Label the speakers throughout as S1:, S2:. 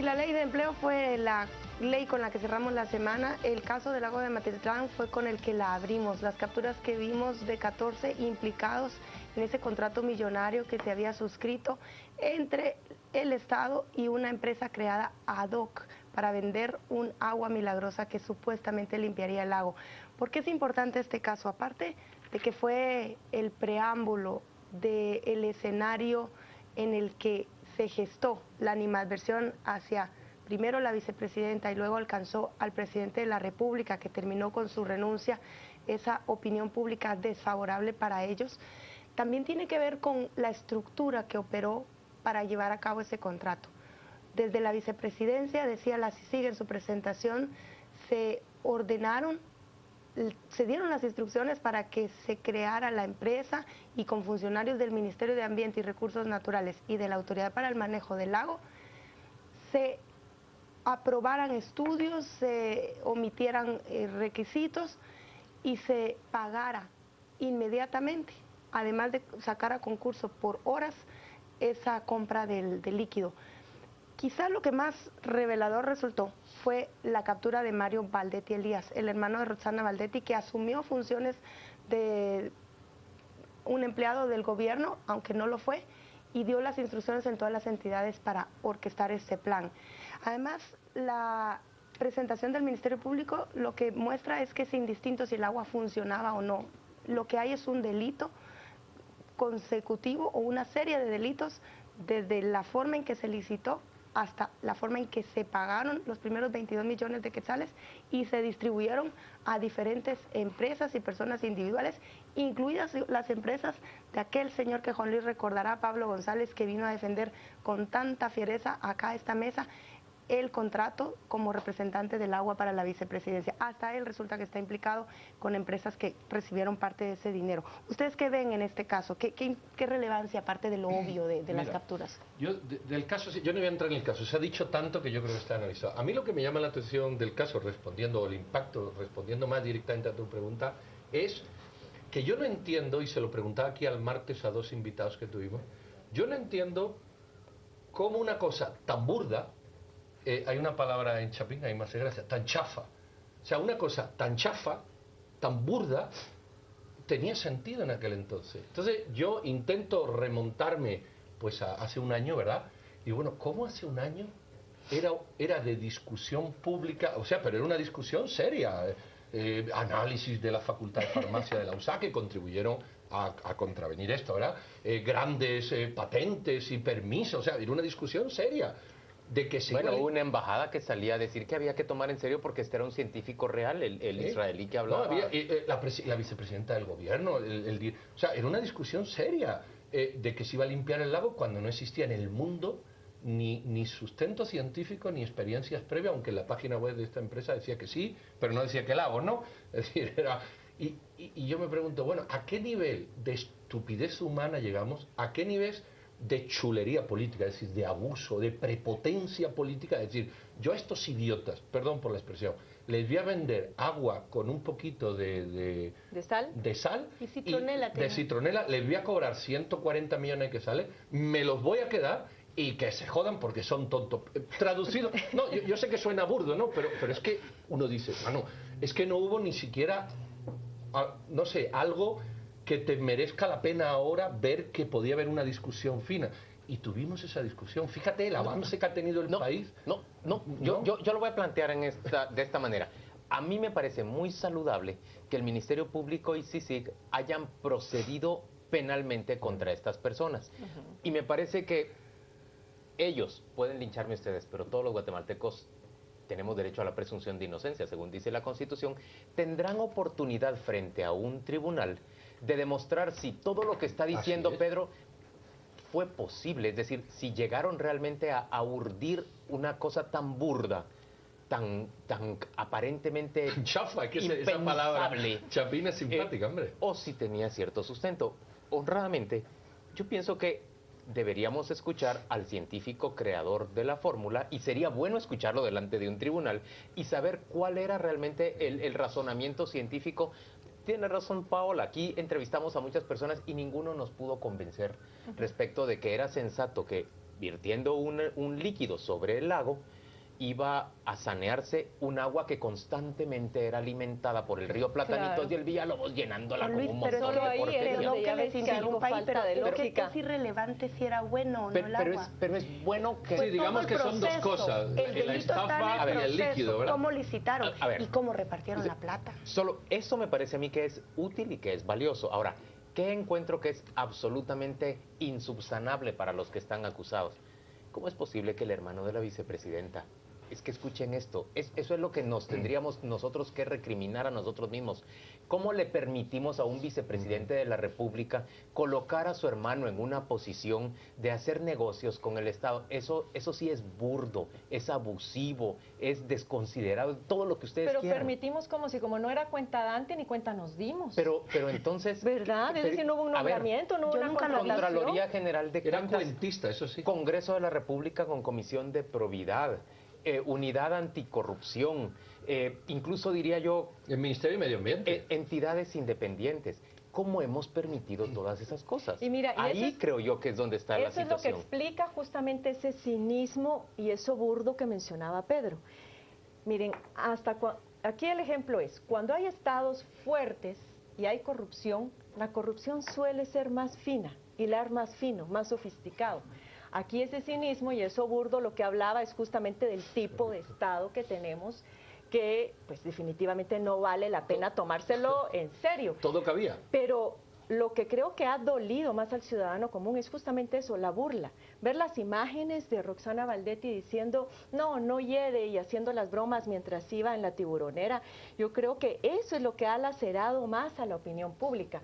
S1: si la ley de empleo fue la ley con la que cerramos la semana, el caso del lago de Matitlán fue con el que la abrimos. Las capturas que vimos de 14 implicados en ese contrato millonario que se había suscrito entre el Estado y una empresa creada ad hoc para vender un agua milagrosa que supuestamente limpiaría el lago. ¿Por qué es importante este caso? Aparte de que fue el preámbulo del escenario en el que se gestó la animadversión hacia primero la vicepresidenta y luego alcanzó al presidente de la República, que terminó con su renuncia, esa opinión pública desfavorable para ellos, también tiene que ver con la estructura que operó para llevar a cabo ese contrato. Desde la vicepresidencia, decía la CICIG en su presentación, se ordenaron, se dieron las instrucciones para que se creara la empresa y con funcionarios del Ministerio de Ambiente y Recursos Naturales y de la Autoridad para el Manejo del Lago se aprobaran estudios, se omitieran requisitos y se pagara inmediatamente, además de sacar a concurso por horas esa compra del líquido. Quizá lo que más revelador resultó fue la captura de Mario Valdetti Elías, el hermano de Roxana Valdetti, que asumió funciones de un empleado del gobierno, aunque no lo fue, y dio las instrucciones en todas las entidades para orquestar este plan. Además, la presentación del Ministerio Público lo que muestra es que es indistinto si el agua funcionaba o no. Lo que hay es un delito consecutivo o una serie de delitos desde la forma en que se licitó hasta la forma en que se pagaron los primeros 22 millones de quetzales y se distribuyeron a diferentes empresas y personas individuales, incluidas las empresas de aquel señor que Juan Luis recordará, Pablo González, que vino a defender con tanta fiereza acá a esta mesa el contrato como representante del agua para la vicepresidencia. Hasta él resulta que está implicado con empresas que recibieron parte de ese dinero. ¿Ustedes qué ven en este caso? ¿Qué relevancia, aparte de lo obvio de las capturas?
S2: Del caso, yo no voy a entrar en el caso, se ha dicho tanto que yo creo que está analizado. A mí lo que me llama la atención del caso, respondiendo, el impacto, respondiendo más directamente a tu pregunta, es que yo no entiendo, y se lo preguntaba aquí al martes a dos invitados que tuvimos, yo no entiendo cómo una cosa tan burda, hay una palabra en Chapín, hay más gracia, tan chafa. O sea, una cosa tan chafa, tan burda, tenía sentido en aquel entonces. Entonces yo intento remontarme pues hace un año, ¿verdad? Y bueno, ¿cómo hace un año era de discusión pública? O sea, pero era una discusión seria. Análisis de la Facultad de Farmacia de la USAC que contribuyeron a contravenir esto, ¿verdad? Grandes patentes y permisos, o sea, era una discusión seria. De que se
S3: hubo una embajada que salía a decir que había que tomar en serio porque este era un científico real, el israelí que hablaba.
S2: No, había, la vicepresidenta del gobierno, o sea, era una discusión seria de que se iba a limpiar el lago cuando no existía en el mundo ni sustento científico ni experiencias previas, aunque en la página web de esta empresa decía que sí, pero no decía que el lago, ¿no? Es decir, era... Y yo me pregunto, bueno, ¿a qué nivel de estupidez humana llegamos? ¿A qué nivel de chulería política, es decir, de abuso, de prepotencia política? Es decir, yo a estos idiotas, perdón por la expresión, les voy a vender agua con un poquito
S1: ¿De sal?
S2: De sal
S1: y citronela.
S2: De citronela, les voy a cobrar 140 millones que sale, me los voy a quedar y que se jodan porque son tontos. Traducido, no, yo sé que suena burdo, ¿no? Pero es que uno dice, bueno, es que no hubo ni siquiera, no sé, algo que te merezca la pena ahora ver que podía haber una discusión fina. Y tuvimos esa discusión. Fíjate el avance que ha tenido el país.
S3: Yo lo voy a plantear de esta manera. A mí me parece muy saludable que el Ministerio Público y CICIG hayan procedido penalmente contra estas personas. Y me parece que ellos, pueden lincharme ustedes, pero todos los guatemaltecos tenemos derecho a la presunción de inocencia, según dice la Constitución, tendrán oportunidad frente a un tribunal de demostrar si todo lo que está diciendo Pedro fue posible, es decir, si llegaron realmente a urdir una cosa tan burda, tan aparentemente
S2: chafa, que esa palabra Chapín es simpática, hombre.
S3: O si tenía cierto sustento. Honradamente, yo pienso que deberíamos escuchar al científico creador de la fórmula, y sería bueno escucharlo delante de un tribunal y saber cuál era realmente el razonamiento científico. Tiene razón Paola, aquí entrevistamos a muchas personas y ninguno nos pudo convencer respecto de que era sensato que virtiendo un líquido sobre el lago, iba a sanearse un agua que constantemente era alimentada por el río Platanitos
S4: Claro.
S3: y el Villalobos, llenándola
S1: Luis,
S3: como un
S1: pero
S3: montón
S4: solo
S3: de
S4: ahí
S3: porquería.
S4: era
S1: Perdón
S4: donde
S1: que
S4: ya
S1: les
S4: ves que algo
S1: interrumpa ahí,
S4: falta
S1: pero
S4: de
S1: es que
S4: lógica.
S1: es irrelevante si era bueno o no el agua.
S3: Pero es bueno que...
S2: Sí, digamos
S1: todo el
S2: que son dos
S1: proceso,
S2: cosas,
S1: el
S2: la
S1: delito está
S2: estafa
S1: en
S2: y el líquido,
S1: proceso,
S2: ¿verdad?
S1: cómo licitaron
S3: A ver.
S1: y cómo repartieron la plata.
S3: Solo eso me parece a mí que es útil y que es valioso. Ahora, ¿qué encuentro que es absolutamente insubsanable para los que están acusados? ¿Cómo es posible que el hermano de la vicepresidenta... Es que escuchen esto, eso es lo que nos tendríamos nosotros que recriminar a nosotros mismos. ¿Cómo le permitimos a un vicepresidente de la República colocar a su hermano en una posición de hacer negocios con el Estado? Eso sí es burdo, es abusivo, es desconsiderado, todo lo que ustedes
S4: Pero
S3: quieran.
S4: permitimos como no era cuenta dante ni cuenta nos dimos.
S3: Pero entonces...
S4: ¿Verdad? Es decir, no hubo un
S3: a ver,
S4: nombramiento, no hubo
S1: yo
S4: una
S1: nunca lo vi.
S4: contratación.
S3: Contraloría General de
S2: Era
S3: Cuentas,
S2: cuentista, eso sí.
S3: Congreso de la República con Comisión de Probidad, Unidad Anticorrupción, incluso diría yo,
S2: El Ministerio de Medio Ambiente.
S3: entidades independientes. ¿Cómo hemos permitido todas esas cosas?
S4: Y mira, y
S3: ahí
S4: eso es-
S3: creo yo que es donde está la
S4: Eso es lo que
S3: situación.
S4: explica justamente ese cinismo y eso burdo que mencionaba Pedro. Miren, aquí el ejemplo es, cuando hay estados fuertes y hay corrupción, la corrupción suele ser más fina, hilar más fino, más sofisticado. Aquí ese cinismo y eso burdo lo que hablaba es justamente del tipo de estado que tenemos, que pues definitivamente no vale la pena tomárselo en serio.
S2: Todo cabía.
S4: Pero lo que creo que ha dolido más al ciudadano común es justamente eso, la burla. Ver las imágenes de Roxana Valdetti diciendo, no hiede, y haciendo las bromas mientras iba en la tiburonera. Yo creo que eso es lo que ha lacerado más a la opinión pública.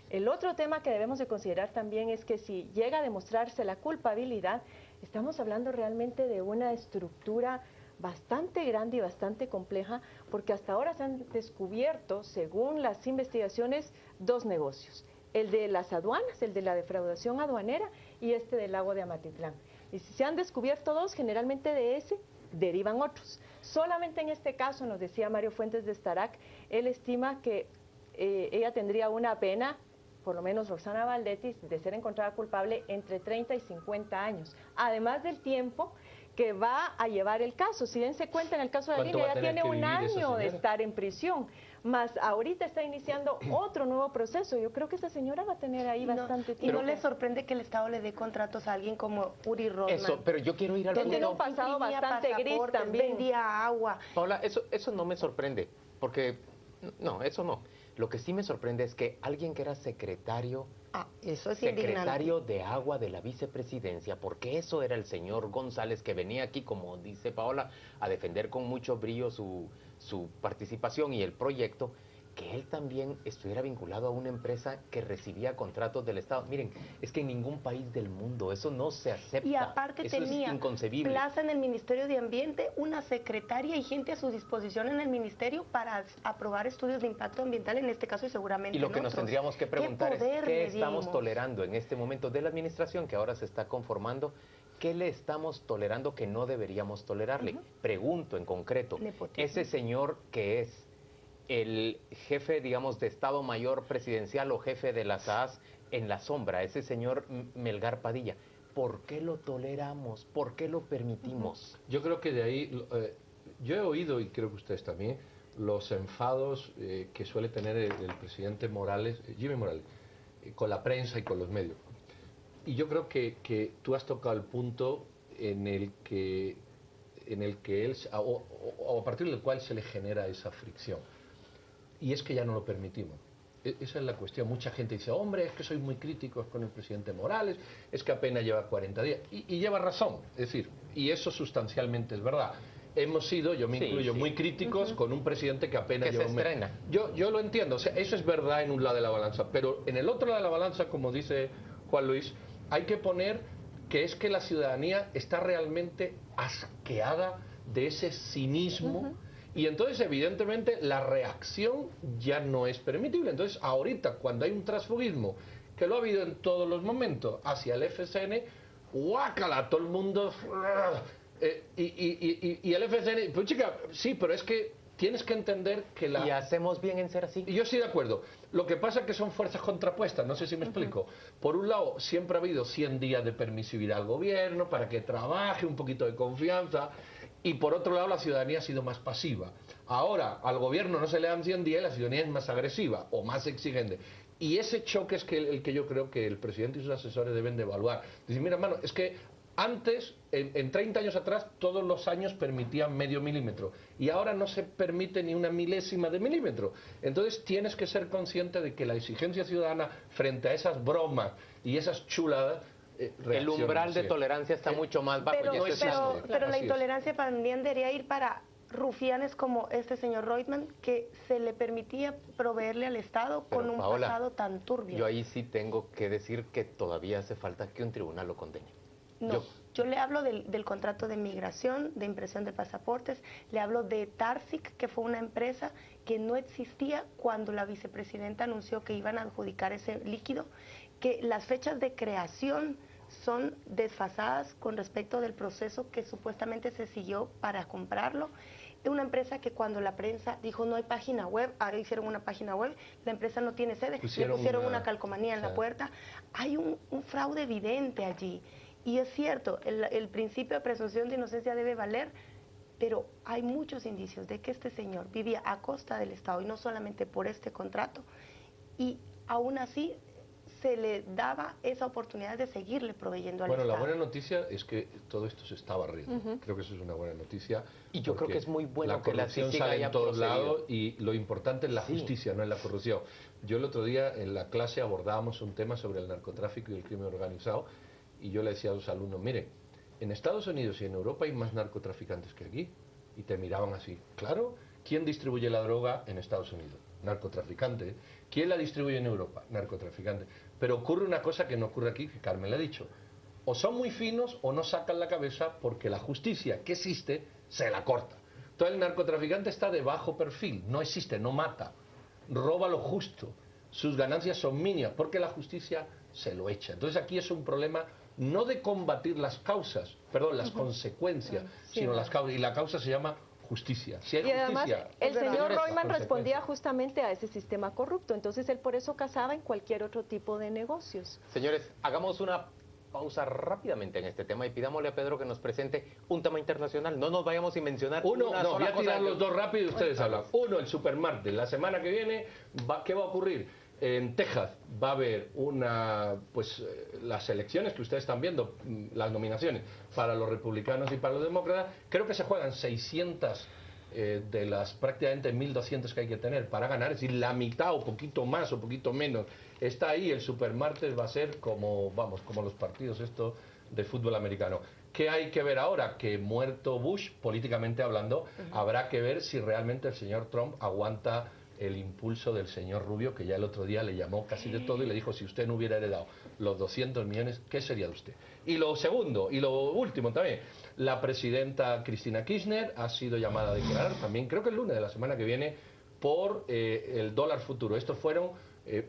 S4: El otro tema que debemos de considerar también es que si llega a demostrarse la culpabilidad, estamos hablando realmente de una estructura bastante grande y bastante compleja, porque hasta ahora se han descubierto, según las investigaciones, 2 negocios. El de las aduanas, el de la defraudación aduanera y este del lago de Amatitlán. Y si se han descubierto 2, generalmente de ese derivan otros. Solamente en este caso, nos decía Mario Fuentes de Starac, él estima que ella tendría una pena, por lo menos Roxana Valdetti, de ser encontrada culpable entre 30 y 50 años, además del tiempo que va a llevar el caso. Si dense cuenta, en el caso de
S2: ¿Cuánto
S4: Lilia
S2: va a
S4: ya
S2: tener
S4: tiene
S2: que
S4: un
S2: vivir esa
S4: año de
S2: señora?
S4: estar en prisión, más ahorita está iniciando otro nuevo proceso. Yo creo que esa señora va a tener ahí bastante
S1: ¿Y
S4: tiempo.
S1: no le sorprende que el Estado le dé contratos a alguien como Uri Rodman?
S3: Eso, pero yo quiero ir al
S4: Que tiene
S3: punto.
S4: un pasado
S1: Imprimía
S4: bastante gris
S1: pasaportes,
S4: también.
S1: vendía agua.
S3: Paola, eso no me sorprende, porque no, eso no. Lo que sí me sorprende es que alguien que era secretario
S1: Eso es indignante.
S3: secretario de Agua de la Vicepresidencia, porque eso era el señor González, que venía aquí, como dice Paola, a defender con mucho brío su participación y el proyecto, que él también estuviera vinculado a una empresa que recibía contratos del Estado. Miren, es que en ningún país del mundo eso no se acepta.
S1: Y aparte
S3: eso
S1: tenía
S3: es inconcebible.
S1: plaza en el Ministerio de Ambiente, una secretaria y gente a su disposición en el ministerio para aprobar estudios de impacto ambiental en este caso y seguramente
S3: Y lo
S1: en
S3: que nos
S1: otros.
S3: tendríamos que preguntar es,
S1: poder
S3: ¿qué
S1: le
S3: estamos
S1: dimos?
S3: tolerando en este momento de la administración que ahora se está conformando? ¿Qué le estamos tolerando que no deberíamos tolerarle? Pregunto en concreto,
S1: Nepotismo.
S3: ese señor que es el jefe, digamos, de Estado Mayor Presidencial o jefe de la SAS en la sombra, ese señor Melgar Padilla, ¿por qué lo toleramos? ¿Por qué lo permitimos?
S2: Yo creo que de ahí, yo he oído, y creo que ustedes también, los enfados que suele tener el presidente Morales, Jimmy Morales, con la prensa y con los medios. Y yo creo que tú has tocado el punto en el que él, o a partir del cual se le genera esa fricción. Y es que ya no lo permitimos. Esa es la cuestión. Mucha gente dice, hombre, es que soy muy crítico con el presidente Morales, es que apenas lleva 40 días. Y lleva razón, es decir, y eso sustancialmente es verdad. Hemos sido, yo me
S3: Sí,
S2: incluyo,
S3: sí.
S2: muy críticos con un presidente que apenas
S3: Que
S2: lleva
S3: se
S2: un mes.
S3: estrena.
S2: Yo lo entiendo, o sea, eso es verdad en un lado de la balanza, pero en el otro lado de la balanza, como dice Juan Luis, hay que poner que es que la ciudadanía está realmente asqueada de ese cinismo. Y entonces, evidentemente, la reacción ya no es permitible. Entonces, ahorita, cuando hay un transfugismo, que lo ha habido en todos los momentos, hacia el FCN, ¡guácala! Todo el mundo... y el FCN, pues chica, sí, pero es que tienes que entender que
S3: Y hacemos bien en ser así.
S2: Y yo estoy de acuerdo. Lo que pasa es que son fuerzas contrapuestas, no sé si me explico. Por un lado, siempre ha habido 100 días de permisividad al gobierno para que trabaje, un poquito de confianza, y por otro lado la ciudadanía ha sido más pasiva. Ahora, al gobierno no se le dan 100 días y la ciudadanía es más agresiva o más exigente. Y ese choque es el que yo creo que el presidente y sus asesores deben de evaluar. Decir, mira, hermano, es que antes, en 30 años atrás, todos los años permitían medio milímetro y ahora no se permite ni una milésima de milímetro. Entonces tienes que ser consciente de que la exigencia ciudadana frente a esas bromas y esas chuladas,
S3: el umbral de tolerancia está mucho más bajo.
S1: Pero,
S3: y eso es
S1: pero la
S2: Así es.
S1: intolerancia también debería ir para rufianes como este señor Reutemann, que se le permitía proveerle al Estado
S3: Pero,
S1: con un
S3: Paola,
S1: pasado tan turbio.
S3: Yo ahí sí tengo que decir que todavía hace falta que un tribunal lo condene.
S1: No, yo le hablo del contrato de migración, de impresión de pasaportes, le hablo de Tarsic, que fue una empresa que no existía cuando la vicepresidenta anunció que iban a adjudicar ese líquido, que las fechas de creación son desfasadas con respecto del proceso que supuestamente se siguió para comprarlo. Una empresa que cuando la prensa dijo no hay página web, ahora hicieron una página web, la empresa no tiene sede, le pusieron una calcomanía en la puerta. Hay un fraude evidente allí. Y es cierto, el principio de presunción de inocencia debe valer, pero hay muchos indicios de que este señor vivía a costa del Estado y no solamente por este contrato, y aún así se le daba esa oportunidad de seguirle proveyendo al
S2: Bueno,
S1: Estado.
S2: la buena noticia es que todo esto se está barriendo. Creo que eso es una buena noticia.
S3: Y yo creo que es muy bueno
S2: la
S3: que la
S2: corrupción
S3: CICIG
S2: sale
S3: haya
S2: en todos
S3: procedido.
S2: lados y lo importante es la justicia, no es la corrupción. Yo el otro día en la clase abordábamos un tema sobre el narcotráfico y el crimen organizado y yo le decía a los alumnos, miren, en Estados Unidos y en Europa hay más narcotraficantes que aquí. Y te miraban así, claro, ¿quién distribuye la droga en Estados Unidos? Narcotraficante. ¿Quién la distribuye en Europa? Narcotraficante. Pero ocurre una cosa que no ocurre aquí, que Carmen le ha dicho. O son muy finos o no sacan la cabeza porque la justicia que existe se la corta. Entonces el narcotraficante está de bajo perfil, no existe, no mata, roba lo justo, sus ganancias son mínimas porque la justicia se lo echa. Entonces aquí es un problema no de combatir las causas, perdón, las consecuencias, sino las causas. Y la causa se llama justicia. Si hay
S4: Y además,
S2: justicia,
S4: el señor
S2: tienes las
S4: Reutemann respondía
S2: consecuencias.
S4: justamente a ese sistema corrupto, entonces él por eso cazaba en cualquier otro tipo de negocios.
S3: Señores, hagamos una pausa rápidamente en este tema y pidámosle a Pedro que nos presente un tema internacional. No nos vayamos sin mencionar
S2: Uno,
S3: una
S2: no,
S3: sola
S2: voy a
S3: cosa.
S2: tirar los dos rápido y ustedes hablan. Uno, el supermartes. La semana que viene, ¿qué va a ocurrir? En Texas va a haber las elecciones que ustedes están viendo, las nominaciones para los republicanos y para los demócratas. Creo que se juegan 600 de las prácticamente 1.200 que hay que tener para ganar, es decir, la mitad o poquito más o poquito menos está ahí. El supermartes va a ser como los partidos estos de fútbol americano. ¿Qué hay que ver ahora? Que muerto Bush, políticamente hablando, habrá que ver si realmente el señor Trump aguanta el impulso del señor Rubio, que ya el otro día le llamó casi de todo y le dijo, si usted no hubiera heredado los 200 millones, ¿qué sería de usted? Y lo segundo, y lo último también, la presidenta Cristina Kirchner ha sido llamada a declarar también, creo que el lunes de la semana que viene, por el dólar futuro. Estos fueron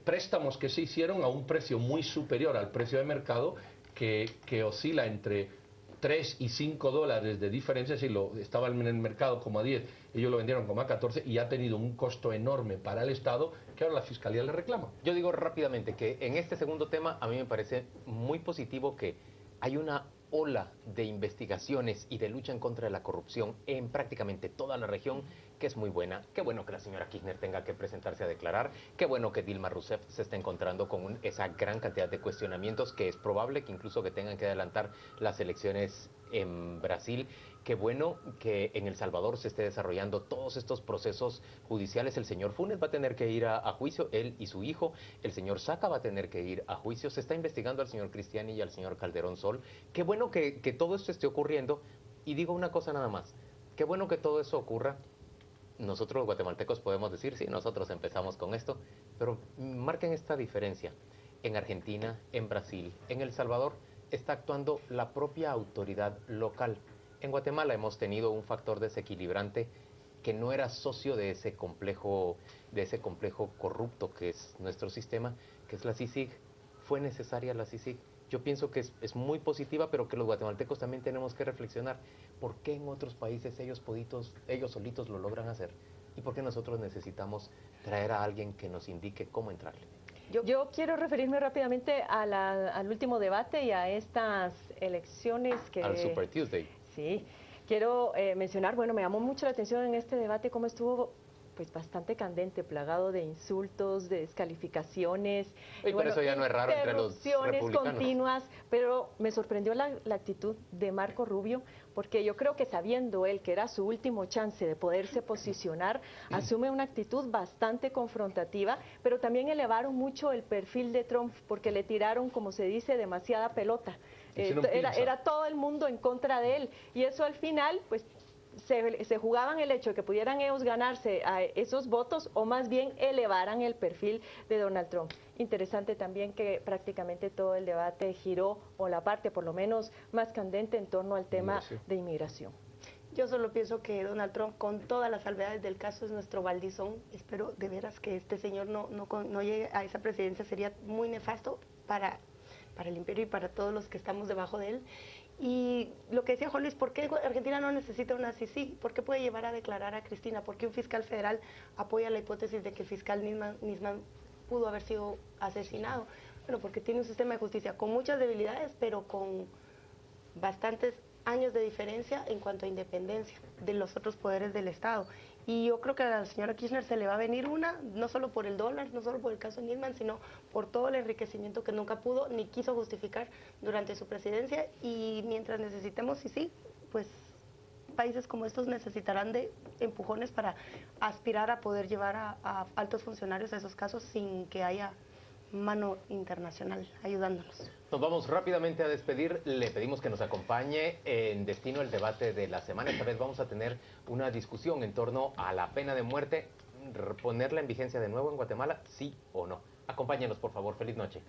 S2: préstamos que se hicieron a un precio muy superior al precio de mercado, que oscila entre 3 y 5 dólares de diferencia, si estaba en el mercado como a 10, ellos lo vendieron como a 14 y ha tenido un costo enorme para el Estado que ahora la Fiscalía le reclama.
S3: Yo digo rápidamente que en este segundo tema a mí me parece muy positivo que hay una ola de investigaciones y de lucha en contra de la corrupción en prácticamente toda la región, que es muy buena. Qué bueno que la señora Kirchner tenga que presentarse a declarar. Qué bueno que Dilma Rousseff se está encontrando con esa gran cantidad de cuestionamientos, que es probable que incluso que tengan que adelantar las elecciones en Brasil. Qué bueno que en El Salvador se esté desarrollando todos estos procesos judiciales. El señor Funes va a tener que ir a juicio, él y su hijo. El señor Saca va a tener que ir a juicio. Se está investigando al señor Cristiani y al señor Calderón Sol. Qué bueno que todo esto esté ocurriendo. Y digo una cosa nada más. Qué bueno que todo eso ocurra. Nosotros los guatemaltecos podemos decir, sí, nosotros empezamos con esto. Pero marquen esta diferencia. En Argentina, en Brasil, en El Salvador, está actuando la propia autoridad local. En Guatemala hemos tenido un factor desequilibrante que no era socio de ese complejo corrupto que es nuestro sistema, que es la CICIG. Fue necesaria la CICIG. Yo pienso que es muy positiva, pero que los guatemaltecos también tenemos que reflexionar. ¿Por qué en otros países ellos solitos lo logran hacer? ¿Y por qué nosotros necesitamos traer a alguien que nos indique cómo entrarle?
S4: Yo quiero referirme rápidamente al último debate y a estas elecciones que...
S3: Al Super Tuesday.
S4: Sí, quiero mencionar, bueno, me llamó mucho la atención en este debate cómo estuvo pues bastante candente, plagado de insultos, de descalificaciones.
S3: Y por eso ya no es raro entre los republicanos.
S4: Continuas, pero me sorprendió la actitud de Marco Rubio, porque yo creo que sabiendo él que era su último chance de poderse posicionar, asume una actitud bastante confrontativa, pero también elevaron mucho el perfil de Trump, porque le tiraron, como se dice, demasiada pelota. Era todo el mundo en contra de él, y eso al final, pues, se jugaban el hecho de que pudieran ellos ganarse a esos votos o más bien elevaran el perfil de Donald Trump. Interesante también que prácticamente todo el debate giró, o la parte por lo menos más candente, en torno al tema de inmigración.
S1: Yo solo pienso que Donald Trump, con todas las salvedades del caso, es nuestro Valdizón. Espero de veras que este señor no llegue a esa presidencia. Sería muy nefasto para el imperio y para todos los que estamos debajo de él. Y lo que decía Juan Luis, ¿por qué Argentina no necesita una CICIG? ¿Por qué puede llevar a declarar a Cristina? ¿Por qué un fiscal federal apoya la hipótesis de que el fiscal Nisman pudo haber sido asesinado? Bueno, porque tiene un sistema de justicia con muchas debilidades, pero con bastantes años de diferencia en cuanto a independencia de los otros poderes del Estado. Y yo creo que a la señora Kirchner se le va a venir una, no solo por el dólar, no solo por el caso Nisman, sino por todo el enriquecimiento que nunca pudo ni quiso justificar durante su presidencia. Y mientras necesitemos, pues países como estos necesitarán de empujones para aspirar a poder llevar a altos funcionarios a esos casos sin que haya mano internacional ayudándonos.
S3: Nos vamos rápidamente a despedir. Le pedimos que nos acompañe en Destino, el debate de la semana. Esta vez vamos a tener una discusión en torno a la pena de muerte. ¿Ponerla en vigencia de nuevo en Guatemala, sí o no? Acompáñenos, por favor. Feliz noche.